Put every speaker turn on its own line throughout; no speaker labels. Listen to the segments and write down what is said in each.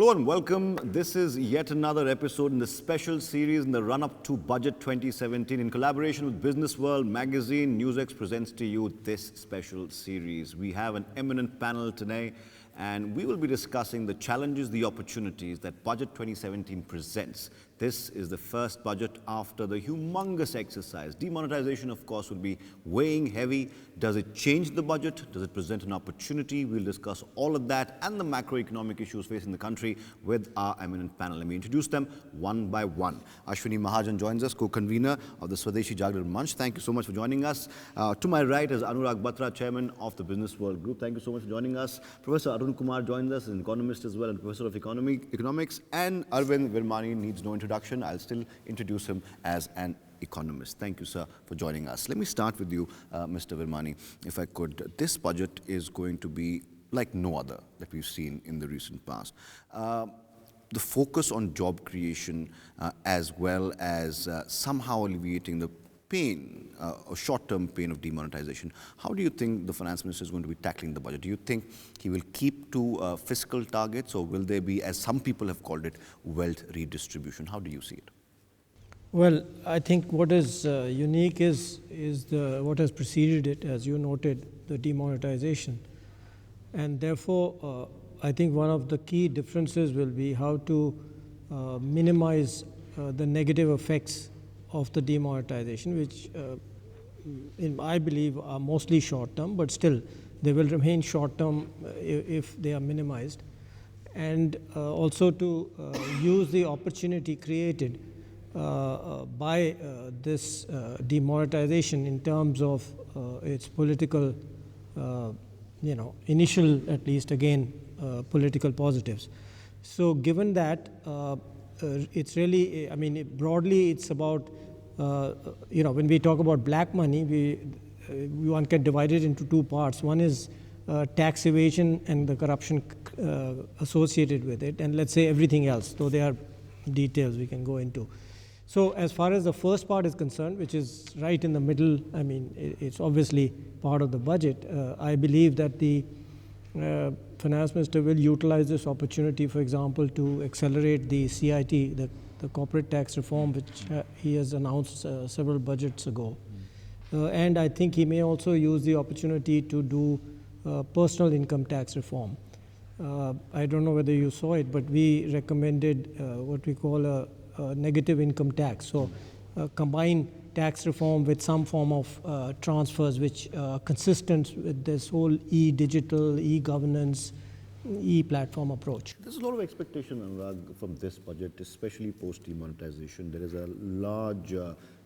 Hello and welcome. This is yet another episode in the special series in the run-up to Budget 2017. In collaboration with BusinessWorld magazine, NewsX presents to you this special series. We have an eminent panel today, and we will be discussing the challenges, the opportunities that Budget 2017 presents. This is the first budget after the humongous exercise. Demonetization, of course, will be weighing heavy. Does it change the budget? Does it present an opportunity? We'll discuss all of that and the macroeconomic issues facing the country with our eminent panel. Let me introduce them one by one. Ashwani Mahajan joins us, co-convener of the Swadeshi Jagran Manch. Thank you so much for joining us. To my right is Anurag, Batra, chairman of the BusinessWorld Group. Thank you so much for joining us. Professor Arun Kumar joins us, an economist as well and professor of economics. And Arvind Virmani needs no introduction. I'll still introduce him as an economist. Thank you, sir, for joining us. Let me start with you, Mr. Virmani, if I could. This budget is going to be like no other that we've seen in the recent past. The focus on job creation as well as somehow alleviating the pain, or short-term pain of demonetization. How do you think the finance minister is going to be tackling the budget? Do you think he will keep to fiscal targets, or will there be, as some people have called it, wealth redistribution? How do you see it?
Well, I think what is unique is what has preceded it, as you noted, the demonetization. And therefore, I think one of the key differences will be how to minimize the negative effects of the demonetization, which I believe are mostly short-term, but still they will remain short-term if they are minimized. And also to use the opportunity created by this demonetization in terms of its political, initial, at least again, political positives. So given that, it's really, broadly it's about, when we talk about black money, one can divide it into two parts. One is tax evasion and the corruption associated with it, and let's say everything else, though there are details we can go into. So as far as the first part is concerned, which is right in the middle, it's obviously part of the budget. I believe that the finance minister will utilize this opportunity, for example, to accelerate the CIT, the corporate tax reform, which he has announced several budgets ago. And I think he may also use the opportunity to do personal income tax reform. I don't know whether you saw it, but we recommended what we call a negative income tax. So combine tax reform with some form of transfers which are consistent with this whole e-digital, e-governance, e-platform approach.
There's a lot of expectation, Anurag, from this budget, especially post-demonetization. There is a large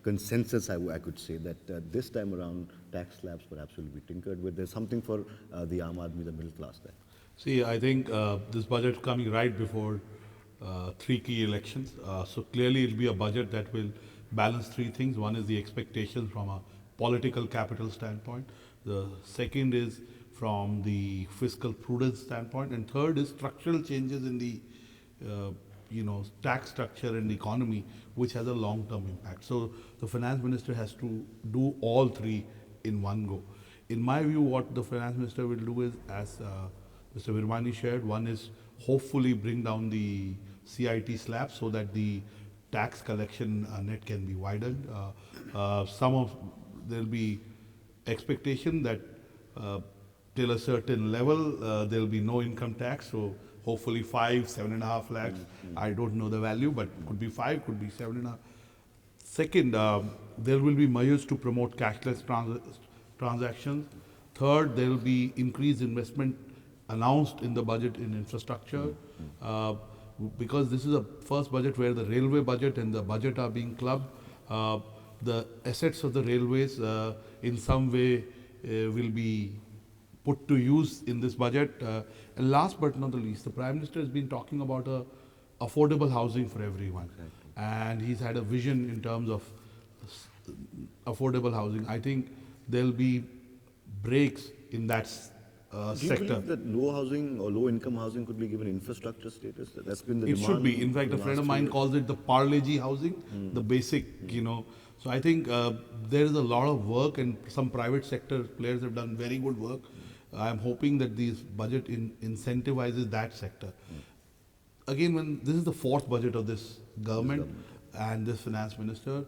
consensus, I could say, that this time around tax slabs perhaps will be tinkered with. There's something for the Aam Aadmi, the middle class there.
See, I think this budget coming right before three key elections. So clearly it will be a budget that will balance three things. One is the expectations from a political capital standpoint. The second is from the fiscal prudence standpoint. And third is structural changes in the tax structure and the economy, which has a long-term impact. So the finance minister has to do all three in one go. In my view, what the finance minister will do is, as Mr. Virmani shared, one is hopefully bring down the CIT slab so that the tax collection net can be widened. There'll be expectation that till a certain level there will be no income tax. So hopefully 7.5 lakhs. I don't know the value, but could be 5, could be 7.5. Second, there will be measures to promote cashless transactions. Third, there will be increased investment announced in the budget in infrastructure. Because this is a first budget where the railway budget and the budget are being clubbed, the assets of the railways in some way will be put to use in this budget. And last but not the least, the Prime Minister has been talking about affordable housing for everyone. Exactly. And he's had a vision in terms of affordable housing. I think there'll be breaks in that
Do you believe that low housing or low income housing could be given infrastructure status? That's been the
demand. It should be. In fact, a friend of mine calls it the Parle-Ji housing, the basic, So I think there is a lot of work, and some private sector players have done very good work. I'm hoping that this budget incentivizes that sector. again, when this is the fourth budget of this government and this finance minister,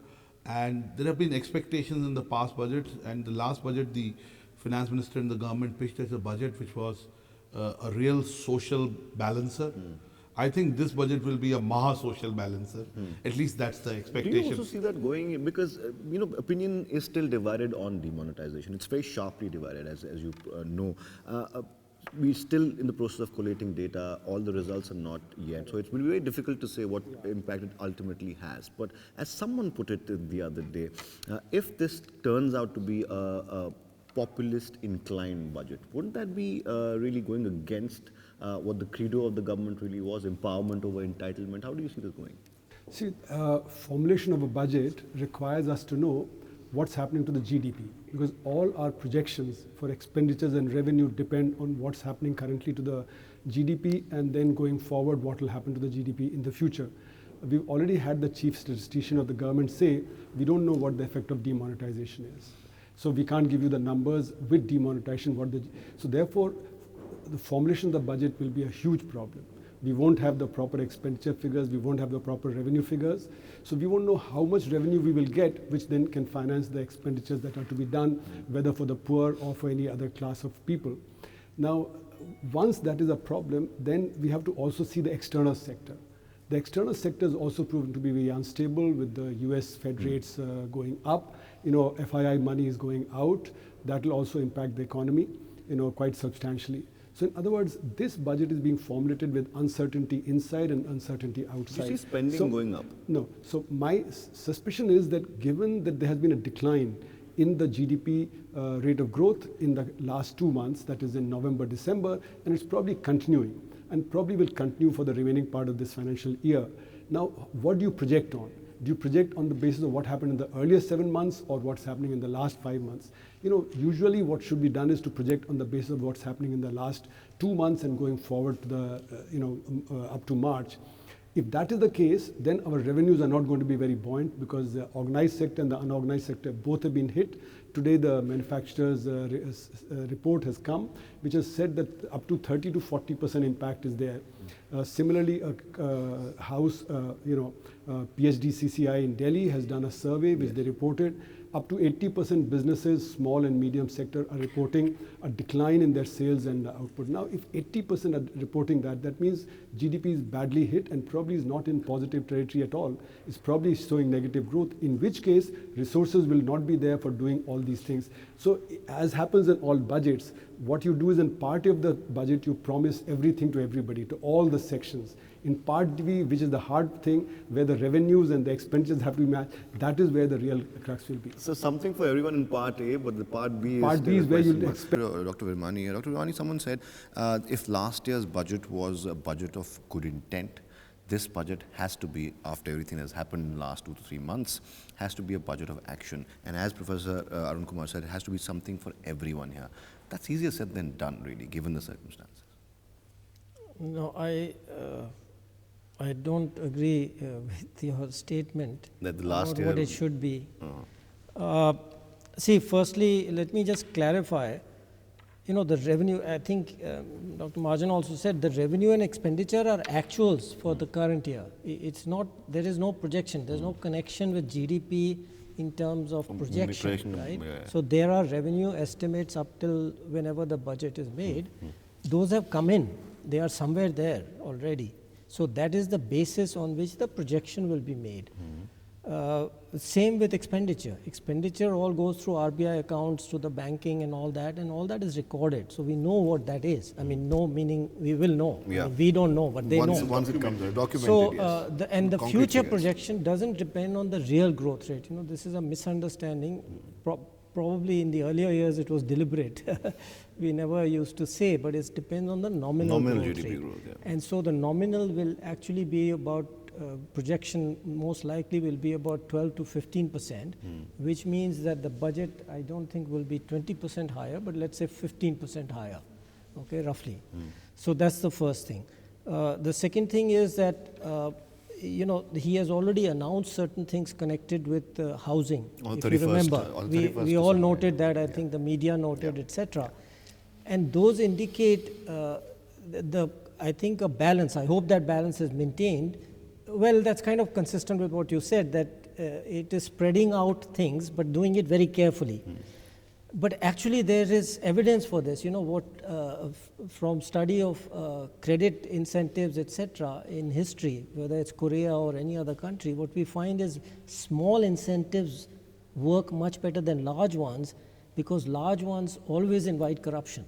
and there have been expectations in the past budgets, and the last budget, the finance minister and the government pitched as a budget which was a real social balancer. I think this budget will be a maha-social balancer. At least that's the
Do
expectation.
you also see that going in? Because, opinion is still divided on demonetization. It's very sharply divided, as you know. We're still in the process of collating data. All the results are not yet. So it's been very difficult to say what impact it ultimately has. But as someone put it the other day, if this turns out to be a populist inclined budget, wouldn't that be really going against what the credo of the government really was, empowerment over entitlement? How do you see this going?
See, formulation of a budget requires us to know what's happening to the GDP, because all our projections for expenditures and revenue depend on what's happening currently to the GDP, and then going forward what will happen to the GDP in the future. We've already had the chief statistician of the government say we don't know what the effect of demonetization is. So we can't give you the numbers with demonetization. So therefore, the formulation of the budget will be a huge problem. We won't have the proper expenditure figures, we won't have the proper revenue figures. So we won't know how much revenue we will get, which then can finance the expenditures that are to be done, whether for the poor or for any other class of people. Now, once that is a problem, then we have to also see the external sector. The external sector is also proven to be very unstable, with the US Fed rates going up. FII money is going out. That will also impact the economy, quite substantially. So in other words, this budget is being formulated with uncertainty inside and uncertainty outside.
You see spending going up?
No. So my suspicion is that given that there has been a decline in the GDP rate of growth in the last 2 months, that is in November, December, and it's probably continuing and probably will continue for the remaining part of this financial year. Now, what do you project on? Do you project on the basis of what happened in the earlier 7 months or what's happening in the last 5 months? Usually what should be done is to project on the basis of what's happening in the last 2 months and going forward to the, up to March. If that is the case, then our revenues are not going to be very buoyant, because the organized sector and the unorganized sector both have been hit. Today, the manufacturers' report has come, which has said that up to 30 to 40% impact is there. Similarly, House, PhD CCI in Delhi has done a survey which they reported up to 80% businesses, small and medium sector, are reporting a decline in their sales and output. Now, if 80% are reporting that, that means GDP is badly hit and probably is not in positive territory at all. It's probably showing negative growth, in which case resources will not be there for doing all these things. So as happens in all budgets, what you do is in part of the budget, you promise everything to everybody, to all the sections. In part B, which is the hard thing, where the revenues and the expenditures have to be matched, that is where the real crux will be.
So something for everyone in part A, but the part B
is where you'll expect.
Dr. Virmani, Dr. Virmani, someone said if last year's budget was a budget of good intent, this budget has to be, after everything that's happened in the last 2 to 3 months, has to be a budget of action. And as Professor Arun Kumar said, it has to be something for everyone here. That's easier said than done, really, given the circumstances.
No, I don't agree with your statement
that the last
about
year
what it should be. See, firstly, let me just clarify. The revenue, I think Dr. Mahajan also said, the revenue and expenditure are actuals for the current year. It's not, there is no projection, there's no connection with GDP in terms of projection, right?
Yeah.
So there are revenue estimates up till whenever the budget is made. Those have come in, they are somewhere there already. So that is the basis on which the projection will be made. Same with expenditure. Expenditure all goes through RBI accounts to the banking and all that is recorded. So we know what that is. I mean, no meaning we will know.
Yeah.
I mean, we don't know, but they know.
Once it comes, documented,
So,
yes.
the future projection doesn't depend on the real growth rate. This is a misunderstanding. Probably in the earlier years it was deliberate. We never used to say, but it depends on the nominal growth
GDP
rate.
growth, yeah.
And so the nominal will actually be about, projection most likely will be about 12 to 15%, which means that the budget, I don't think will be 20% higher, but let's say 15% higher, okay, roughly. So that's the first thing. The second thing is that he has already announced certain things connected with housing.
On
if
31st,
you remember,
on
we
31st
all
December.
noted that, I think the media noted, etc. And those indicate the I think a balance, I hope that balance is maintained. Well, that's kind of consistent with what you said, that it is spreading out things, but doing it very carefully. But actually there is evidence for this, from study of credit incentives, etc. in history, whether it's Korea or any other country, what we find is small incentives work much better than large ones, because large ones always invite corruption.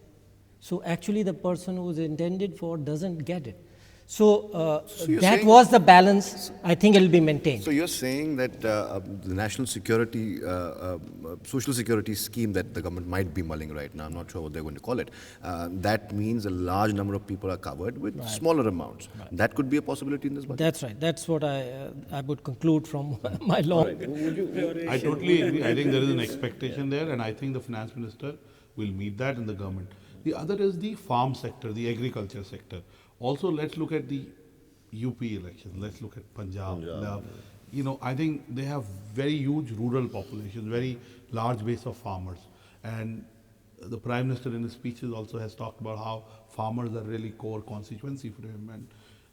So actually the person who is intended for doesn't get it. So that was the balance. I think it will be maintained.
So you're saying that the national security, social security scheme that the government might be mulling right now, I'm not sure what they're going to call it, that means a large number of people are covered with smaller amounts. Right. That could be a possibility in this budget?
That's right. That's what I would conclude from my long...
I totally agree. I think there is an expectation there, and I think the finance minister will meet that in the government. The other is the farm sector, the agriculture sector. Also, let's look at the UP elections. Let's look at Punjab. I think they have very huge rural populations, very large base of farmers. And the Prime Minister in his speeches also has talked about how farmers are really core constituency for him. And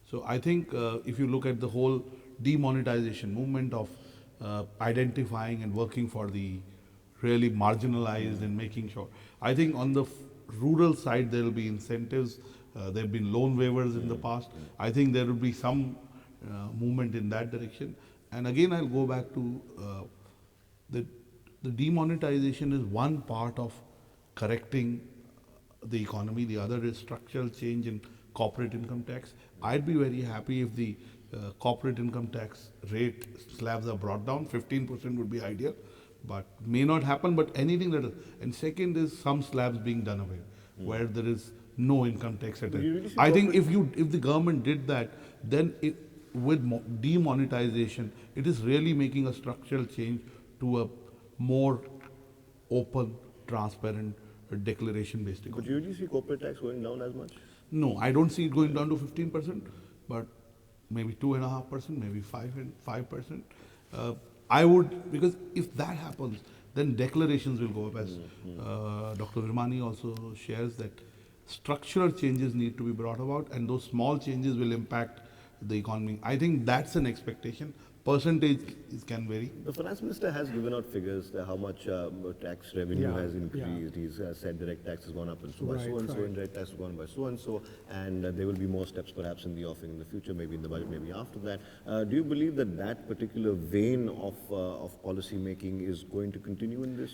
so I think if you look at the whole demonetization movement of identifying and working for the really marginalized and making sure, I think on the rural side there will be incentives. There have been loan waivers in the past. I think there will be some movement in that direction. And again, I'll go back to the demonetization is one part of correcting the economy. The other is structural change in corporate income tax. I'd be very happy if the corporate income tax rate slabs are brought down. 15% would be ideal, but may not happen. But anything that is, and second is some slabs being done away, where there is no income tax at all. I think if the government did that, then with demonetization, it is really making a structural change to a more open, transparent, declaration-based economy.
But do you really see corporate tax going down as much?
No, I don't see it going down to 15%, but maybe 2.5%, maybe 5%. I would, because if that happens, then declarations will go up, as Dr. Virmani also shares, that structural changes need to be brought about, and those small changes will impact the economy. I think that's an expectation. Percentage can vary.
The finance minister has given out figures how much tax revenue has increased. He's said direct tax has gone up and so by so and so, indirect tax has gone by so and so, and there will be more steps perhaps in the offing in the future, maybe in the budget, maybe after that. Do you believe that that particular vein of policy making is going to continue in this?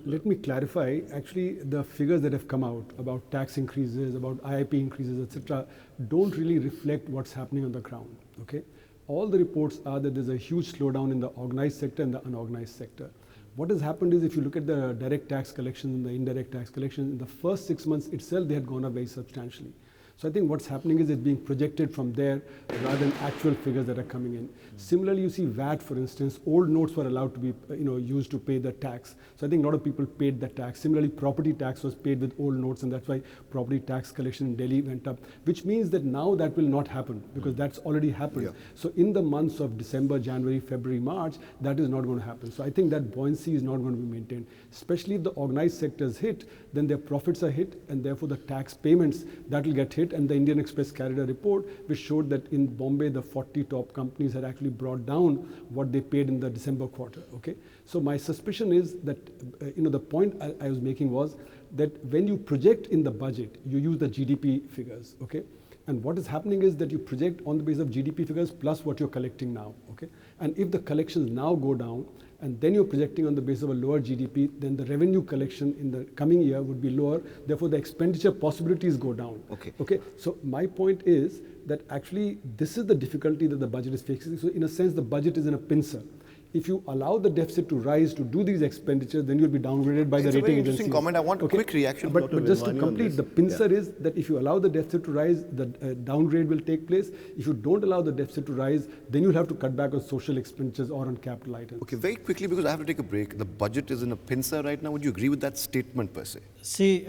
Let me clarify. Actually, the figures that have come out about tax increases, about IIP increases, etc., don't really reflect what's happening on the ground. Okay. All the reports are that there's a huge slowdown in the organized sector and the unorganized sector. What has happened is, if you look at the direct tax collection and the indirect tax collection, in the first 6 months itself, they had gone up very substantially. So I think what's happening is it's being projected from there rather than actual figures that are coming in. Similarly, you see VAT, for instance, old notes were allowed to be used to pay the tax. So I think a lot of people paid the tax. Similarly, property tax was paid with old notes, and that's why property tax collection in Delhi went up, which means that now that will not happen because that's already happened. Yeah. So in the months of December, January, February, March, that is not going to happen. So I think that buoyancy is not going to be maintained. Especially if the organized sectors hit, then their profits are hit, and therefore the tax payments that will get hit. And the Indian Express carried a report which showed that in Bombay, the 40 top companies had actually brought down what they paid in the December quarter. Okay, so my suspicion is that the point I was making was that when you project in the budget, you use the GDP figures. Okay, and what is happening is that you project on the basis of GDP figures plus what you're collecting now. Okay, and if the collections now go down, and then you're projecting on the basis of a lower GDP, then the revenue collection in the coming year would be lower. Therefore, the expenditure possibilities go down. Okay. So my point is that actually this is the difficulty that the budget is facing. So in a sense, the budget is in a pincer. If you allow the deficit to rise to do these expenditures, then you'll be downgraded by the rating agencies. It's a very interesting comment. I want a quick reaction. But just to complete, the pincer is that if you allow the deficit to rise, the downgrade will take place. If you don't allow the deficit to rise, then you'll have to cut back on social expenditures or on capital items. Okay, very quickly, because I have to take a break. The budget is in a pincer right now. Would you agree with that statement per se?
See,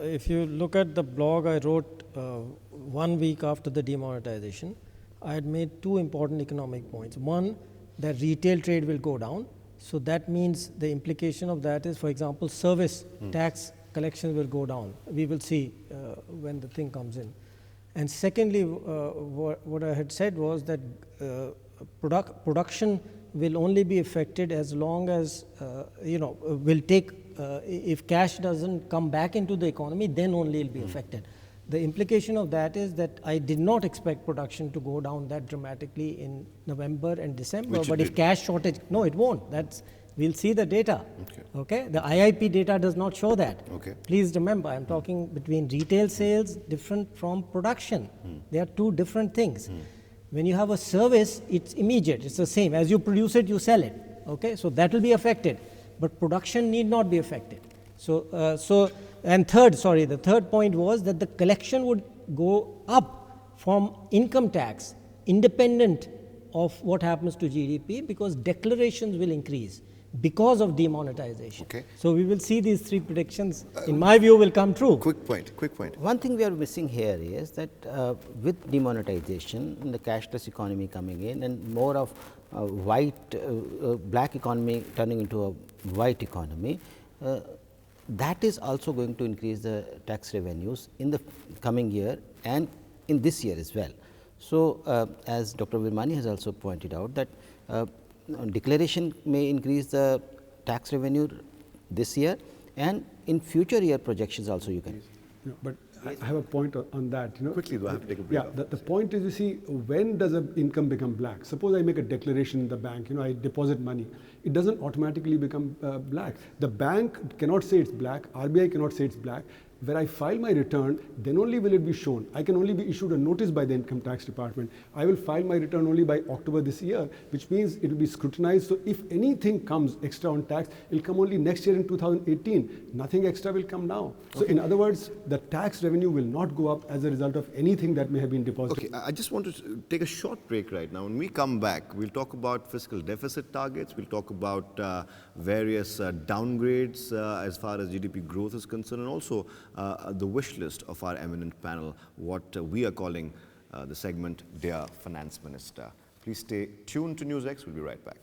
if you look at the blog I wrote 1 week after the demonetization, I had made two important economic points. One, that retail trade will go down. So that means the implication of that is, for example, service tax collections will go down. We will see when the thing comes in. And secondly, what I had said was that production will only be affected as long as, will take, if cash doesn't come back into the economy, then only it will be affected. The implication of that is that I did not expect production to go down that dramatically in November and December.
Which it
but if
did.
cash shortage, no, it won't. We'll see the data. Okay. The IIP data does not show that.
Okay.
Please remember, I'm talking between retail sales different from production. They are two different things. When you have a service, it's immediate. It's the same. As you produce it, you sell it. Okay. So that will be affected, but production need not be affected. The third point was that the collection would go up from income tax, independent of what happens to GDP, because declarations will increase because of demonetization.
Okay.
So we will see these three predictions, in my view, will come true.
Quick point.
One thing we are missing here is that with demonetization and the cashless economy coming in and more of black economy turning into a white economy, that is also going to increase the tax revenues in the coming year and in this year as well. So, as Dr. Virmani has also pointed out that declaration may increase the tax revenue this year, and in future year projections also you can.
But I have a point on that.
Quickly, though, I have to take a break.
Yeah, the point is, you see, when does an income become black? Suppose I make a declaration in the bank, I deposit money. It doesn't automatically become black. The bank cannot say it's black, RBI cannot say it's black. When I file my return, then only will it be shown. I can only be issued a notice by the income tax department. I will file my return only by October this year, which means it will be scrutinized. So if anything comes extra on tax, it will come only next year in 2018. Nothing extra will come now. So in other words, the tax revenue will not go up as a result of anything that may have been deposited.
Okay, I just want to take a short break right now. When we come back, we'll talk about fiscal deficit targets. We'll talk about various downgrades as far as GDP growth is concerned, and also the wish list of our eminent panel, what we are calling the segment Dear Finance Minister. Please stay tuned to NewsX. We'll be right back.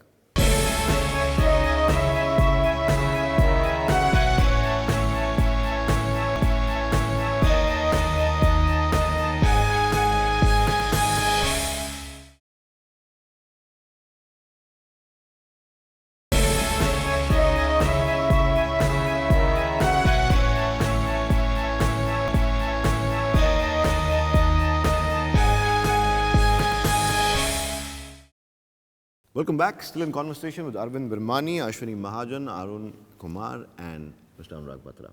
Welcome back. Still in conversation with Arvind Virmani, Ashwani, Mahajan, Arun Kumar, and Mr. Anurag Batra.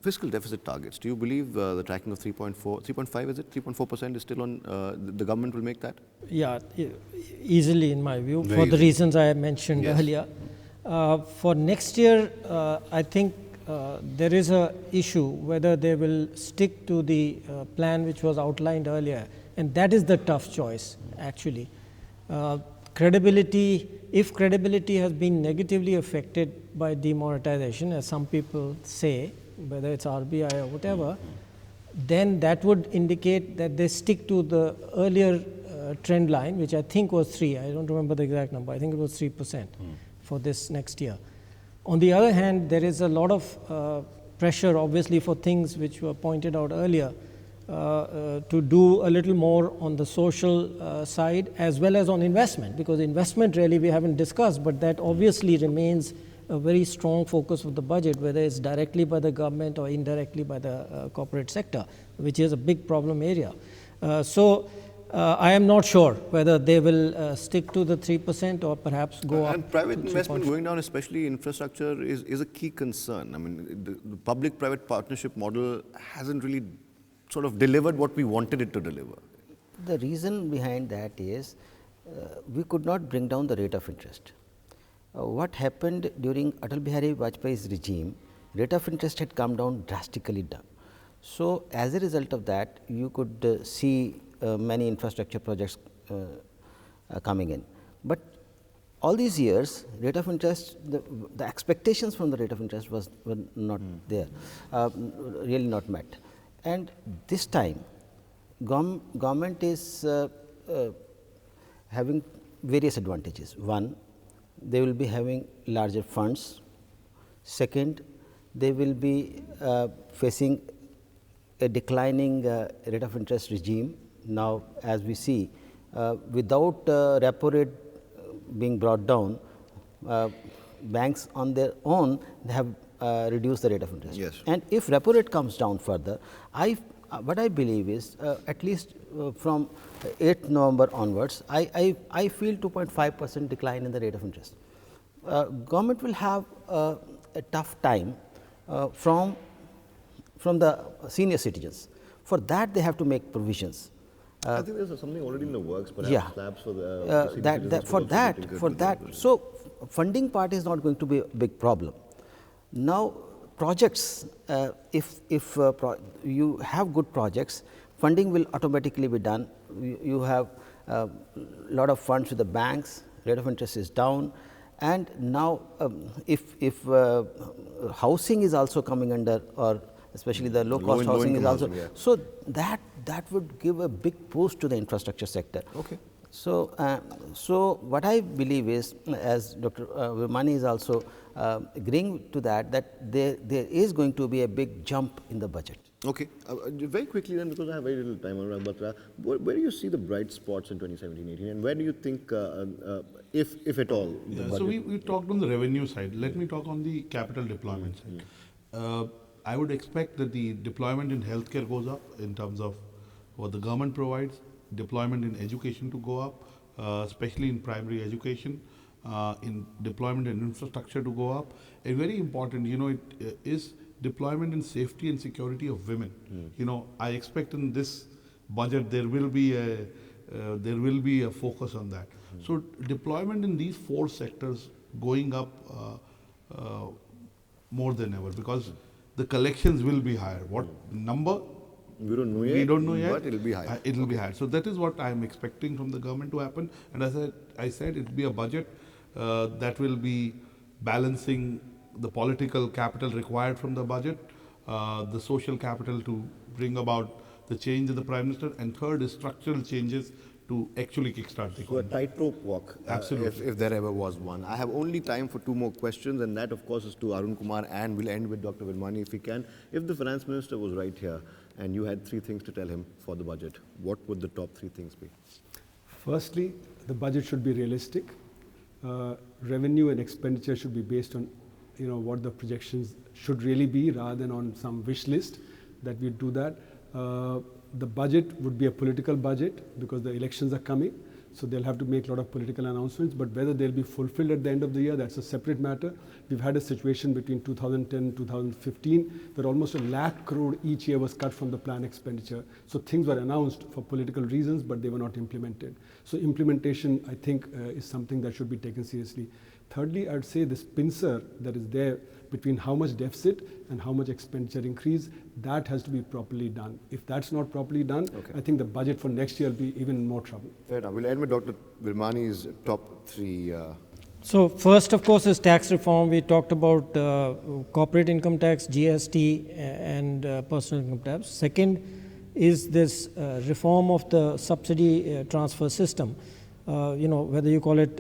Fiscal deficit targets. Do you believe the tracking of 3.5 is it? 3.4% is still on, the government will make that?
Yeah, easily in my view,
Very
for the
easily.
reasons I mentioned earlier. For next year, I think there is a issue whether they will stick to the plan which was outlined earlier, and that is the tough choice actually. Credibility, if credibility has been negatively affected by demonetization, as some people say, whether it's RBI or whatever, then that would indicate that they stick to the earlier trend line, which I think was 3. I don't remember the exact number. I think it was 3% for this next year. On the other hand, there is a lot of pressure, obviously, for things which were pointed out earlier, to do a little more on the social side as well as on investment, because investment really we haven't discussed, but that obviously remains a very strong focus of the budget, whether it's directly by the government or indirectly by the corporate sector, which is a big problem area. I am not sure whether they will stick to the 3% or perhaps go up.
And private
to
investment
3.5.
going down, especially infrastructure, is a key concern. I mean, the public-private partnership model hasn't really sort of delivered what we wanted it to deliver.
The reason behind that is we could not bring down the rate of interest. What happened during Atal Bihari Vajpayee's regime, rate of interest had come down drastically down. So, as a result of that, you could see many infrastructure projects coming in. But all these years, rate of interest, the expectations from the rate of interest were not there, really not met. And this time, government is having various advantages. One, they will be having larger funds. Second, they will be facing a declining rate of interest regime. Now, as we see, without repo rate being brought down, banks on their own they have reduced the rate of interest.
Yes.
And if repo rate comes down further, what I believe is at least from 8th November onwards, I feel 2.5% decline in the rate of interest. Government will have a tough time from the senior citizens. For that, they have to make provisions.
I think there's something already in the works, perhaps
Yeah.
slabs for the senior citizens
for
could also be
that,
taken.
so funding part is not going to be a big problem. Now, projects, if you have good projects, funding will automatically be done. You have a lot of funds with the banks, rate of interest is down, and now if housing is also coming under, or especially the low cost housing is also,
housing, yeah.
so that would give a big boost to the infrastructure sector.
Okay.
So, so what I believe is, as Dr. Virmani is also agreeing to that there is going to be a big jump in the budget.
Okay. Very quickly then, because I have very little time, Anurag Batra, where do you see the bright spots in 2017-18, and where do you think, if at all, the
Yeah,
budget?
so we talked on the revenue side. Let me talk on the capital deployment side. I would expect that the deployment in healthcare goes up in terms of what the government provides, deployment in education to go up, especially in primary education, in deployment in infrastructure to go up. And very important, it is deployment in safety and security of women. I expect in this budget there will be a focus on that. So deployment in these 4 sectors going up more than ever, because the collections will be higher. What number?
We don't know yet.
We don't know yet.
But it'll be high.
It will be higher. So that is what I am expecting from the government to happen. And as I said, it will be a budget that will be balancing the political capital required from the budget, the social capital to bring about the change of the Prime Minister, and third is structural changes to actually kickstart the
So a
economy.
tightrope walk,
Absolutely.
if there ever was one. I have only time for 2 more questions, and that, of course, is to Arun Kumar, and we'll end with Dr. Virmani if we can. If the Finance Minister was right here, and you had 3 things to tell him for the budget, what would the top 3 things be?
Firstly, the budget should be realistic. Revenue and expenditure should be based on what the projections should really be, rather than on some wish list that we do that. The budget would be a political budget because the elections are coming, so they'll have to make a lot of political announcements, but whether they'll be fulfilled at the end of the year, that's a separate matter. We've had a situation between 2010 and 2015 that almost 1 lakh crore each year was cut from the plan expenditure. So things were announced for political reasons, but they were not implemented. So implementation, I think, is something that should be taken seriously. Thirdly, I'd say this pincer that is there between how much deficit and how much expenditure increase, that has to be properly done. If that's not properly done, I think the budget for next year will be even more trouble.
Fair enough. We'll end with Dr. Virmani's top 3.
So first, of course, is tax reform. We talked about corporate income tax, GST, and personal income tax. Second is this reform of the subsidy transfer system. Whether you call it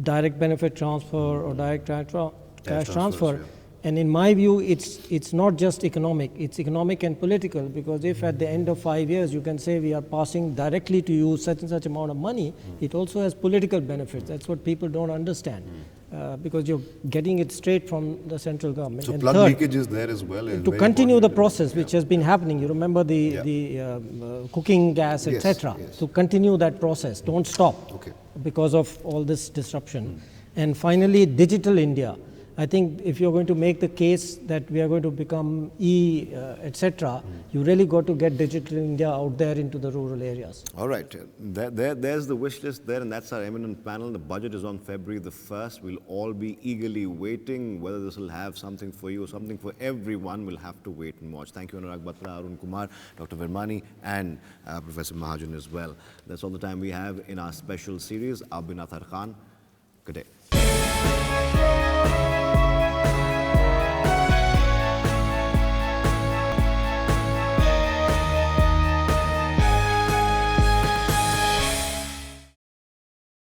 direct benefit transfer or direct cash transfer.
Yeah.
And in my view, it's not just economic, it's economic and political, because if at the end of 5 years you can say we are passing directly to you such and such amount of money, it also has political benefits. That's what people don't understand, because you're getting it straight from the central government.
So
And
plug
third,
leakage is there as well.
to continue the process which has been happening. You remember the cooking gas,
Yes,
etc.
yes.
To continue that process, don't stop because of all this disruption. And finally, digital India. I think if you're going to make the case that we are going to become etc., you really got to get digital India out there into the rural areas.
All right. There's the wish list there, and that's our eminent panel. The budget is on February the 1st. We'll all be eagerly waiting. Whether this will have something for you or something for everyone, we'll have to wait and watch. Thank you, Anurag Batra, Arun Kumar, Dr. Virmani, and Professor Mahajan as well. That's all the time we have in our special series. I've been Athar Khan. Good day.